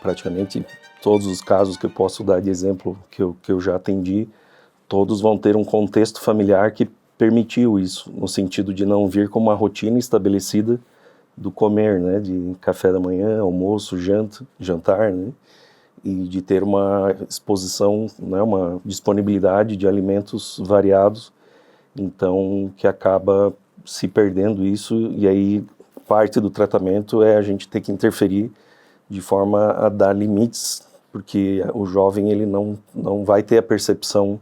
praticamente todos os casos que eu posso dar de exemplo que eu já atendi, todos vão ter um contexto familiar que permitiu isso, no sentido de não vir com uma rotina estabelecida do comer, né, de café da manhã, almoço, jantar, né, e de ter uma exposição, né, uma disponibilidade de alimentos variados, então que acaba se perdendo isso, e aí parte do tratamento é a gente ter que interferir de forma a dar limites, porque o jovem ele não vai ter a percepção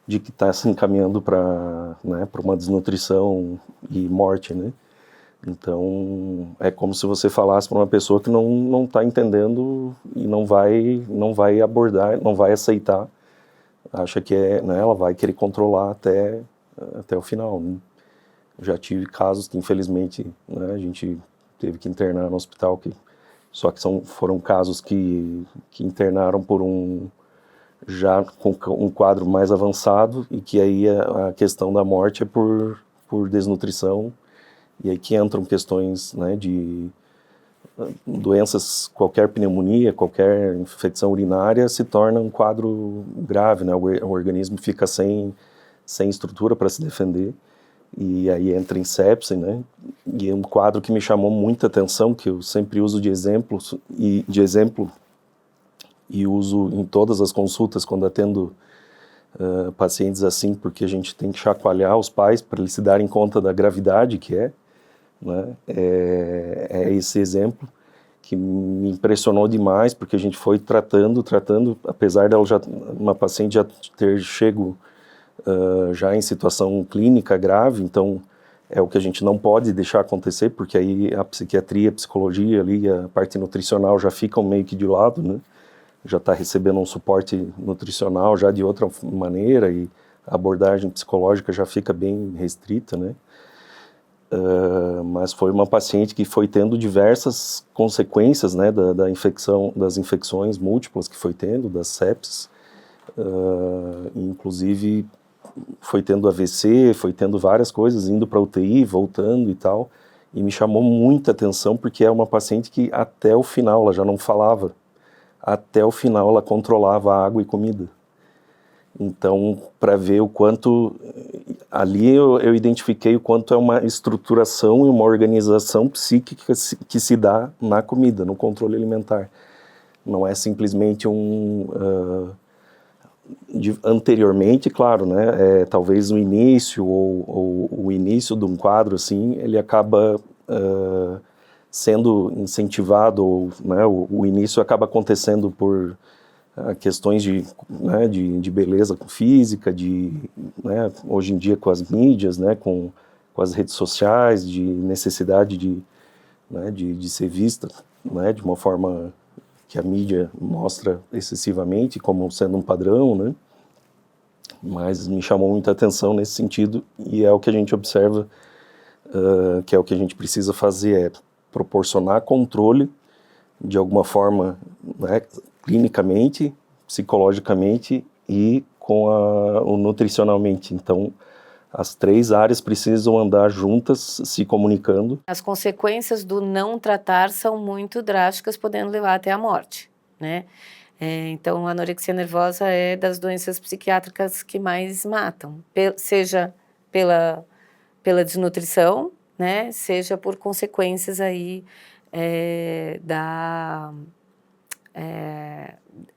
de que está se encaminhando para, né, para uma desnutrição e morte, né? Então é como se você falasse para uma pessoa que não está entendendo e não vai abordar, não vai aceitar, acha que né, ela vai querer controlar até o final, né? Já tive casos que infelizmente, né, a gente teve que internar no hospital, só que foram casos que internaram por já com um quadro mais avançado, e que aí a questão da morte é por desnutrição, e aí que entram questões, né, de doenças, qualquer pneumonia, qualquer infecção urinária se torna um quadro grave, né, o organismo fica sem estrutura para se defender, e aí entra em sepse, né, e é um quadro que me chamou muita atenção, que eu sempre uso de exemplo, e uso em todas as consultas quando atendo pacientes assim, porque a gente tem que chacoalhar os pais para eles se darem conta da gravidade que é, né? É esse exemplo que me impressionou demais, porque a gente foi tratando, apesar dela uma paciente já ter chego já em situação clínica grave, então é o que a gente não pode deixar acontecer, porque aí a psiquiatria, a psicologia ali, a parte nutricional já ficam meio que de lado, né? Já está recebendo um suporte nutricional já de outra maneira, e a abordagem psicológica já fica bem restrita, né? Mas foi uma paciente que foi tendo diversas consequências, né, da infecção, das infecções múltiplas que foi tendo, das sepses, inclusive foi tendo AVC, foi tendo várias coisas, indo para UTI, voltando e tal, e me chamou muita atenção porque é uma paciente que até o final, ela já não falava, até o final ela controlava água e comida. Então, para ver o quanto, ali eu identifiquei o quanto é uma estruturação e uma organização psíquica que se dá na comida, no controle alimentar. Não é simplesmente anteriormente, claro, né, talvez o início ou o início de um quadro assim, ele acaba sendo incentivado, ou, né, o início acaba acontecendo por questões né, de beleza física, né, hoje em dia com as mídias, né, com as redes sociais, de necessidade né, de ser vista, né, de uma forma que a mídia mostra excessivamente como sendo um padrão, né? Mas me chamou muita atenção nesse sentido, e é o que a gente observa, que é o que a gente precisa fazer, é proporcionar controle de alguma forma, né, clinicamente, psicologicamente e o nutricionalmente. Então, as três áreas precisam andar juntas, se comunicando. As consequências do não tratar são muito drásticas, podendo levar até a morte, né? Então, a anorexia nervosa é das doenças psiquiátricas que mais matam, seja pela desnutrição, né? Seja por consequências aí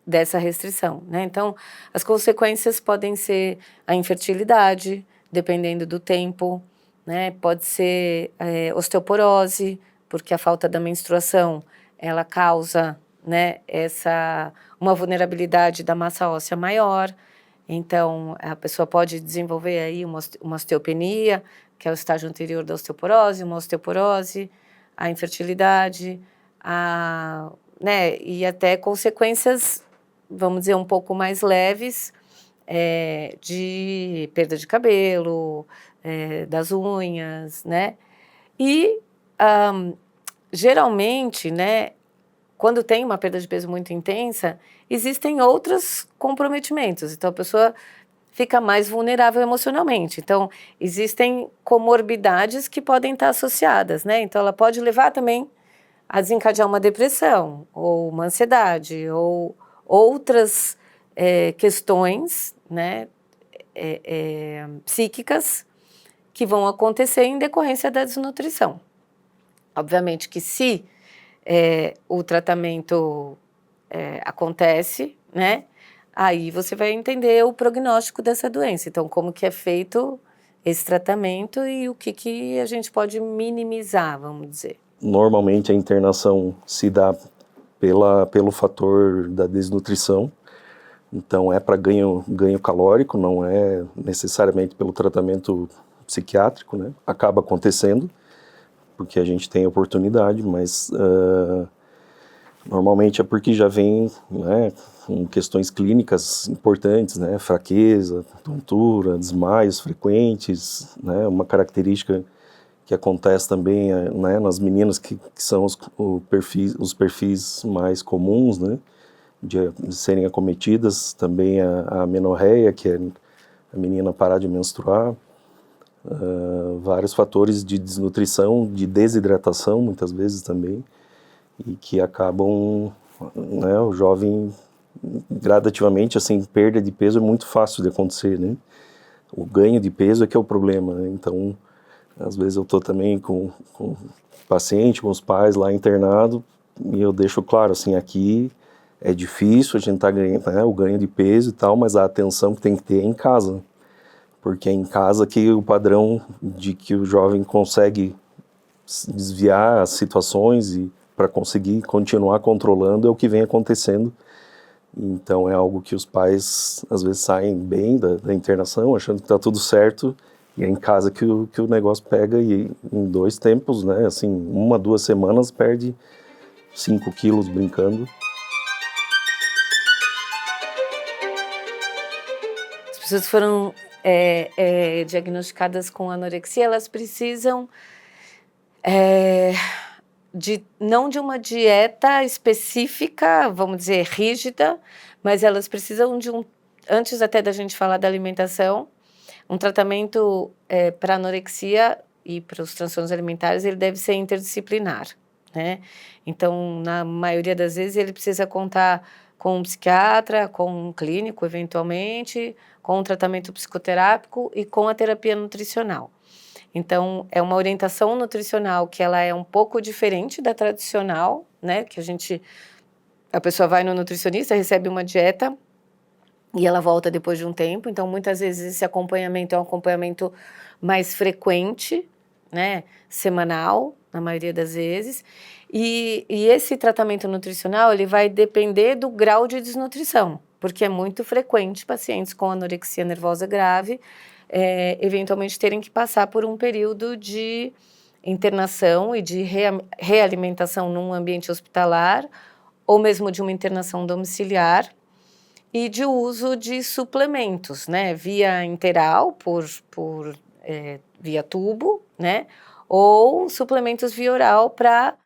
dessa restrição, né? Então, as consequências podem ser a infertilidade, dependendo do tempo, né? Pode ser osteoporose, porque a falta da menstruação, ela causa, né, uma vulnerabilidade da massa óssea maior. Então, a pessoa pode desenvolver aí uma osteopenia, que é o estágio anterior da osteoporose, uma osteoporose, a infertilidade, né, e até consequências, vamos dizer, um pouco mais leves, de perda de cabelo, das unhas, né? E, geralmente, né, quando tem uma perda de peso muito intensa, existem outros comprometimentos. Então, a pessoa fica mais vulnerável emocionalmente. Então, existem comorbidades que podem estar associadas, né? Então, ela pode levar também a desencadear uma depressão, ou uma ansiedade, ou outras questões, né, psíquicas que vão acontecer em decorrência da desnutrição. Obviamente que se o tratamento acontece, né, aí você vai entender o prognóstico dessa doença. Então, como que é feito esse tratamento e o que a gente pode minimizar, vamos dizer. Normalmente a internação se dá pelo fator da desnutrição, então é para ganho calórico, não é necessariamente pelo tratamento psiquiátrico, né? Acaba acontecendo, porque a gente tem oportunidade, mas normalmente é porque já vem, né, com questões clínicas importantes, né, fraqueza, tontura, desmaios frequentes, né, uma característica que acontece também, né, nas meninas que são os perfis mais comuns, né, de serem acometidas, também a amenorreia, que é a menina parar de menstruar, vários fatores de desnutrição, de desidratação, muitas vezes também, e que acabam, né, o jovem gradativamente, assim, perda de peso é muito fácil de acontecer, né? O ganho de peso é que é o problema, né? Então, às vezes eu tô também com paciente, com os pais lá internado, e eu deixo claro, assim, aqui é difícil, a gente tá ganhando, né, o ganho de peso e tal, mas a atenção que tem que ter é em casa, porque é em casa que o padrão de que o jovem consegue desviar as situações e para conseguir continuar controlando é o que vem acontecendo. Então é algo que os pais às vezes saem bem da internação, achando que está tudo certo, e é em casa que o negócio pega, e em 2 tempos, né, assim, 1, 2 semanas perde 5 quilos brincando. As pessoas que foram diagnosticadas com anorexia, elas precisam não de uma dieta específica, vamos dizer, rígida, mas elas precisam antes até da gente falar da alimentação, um tratamento para anorexia e para os transtornos alimentares, ele deve ser interdisciplinar, né? Então, na maioria das vezes, ele precisa contar com um psiquiatra, com um clínico, eventualmente, com um tratamento psicoterápico e com a terapia nutricional. Então, é uma orientação nutricional que ela é um pouco diferente da tradicional, né? Que a pessoa vai no nutricionista, recebe uma dieta e ela volta depois de um tempo. Então, muitas vezes esse acompanhamento é um acompanhamento mais frequente, né? Semanal, na maioria das vezes. E esse tratamento nutricional, ele vai depender do grau de desnutrição, porque é muito frequente pacientes com anorexia nervosa grave eventualmente terem que passar por um período de internação e de realimentação num ambiente hospitalar, ou mesmo de uma internação domiciliar, e de uso de suplementos, né, via interal, via tubo, né, ou suplementos via oral para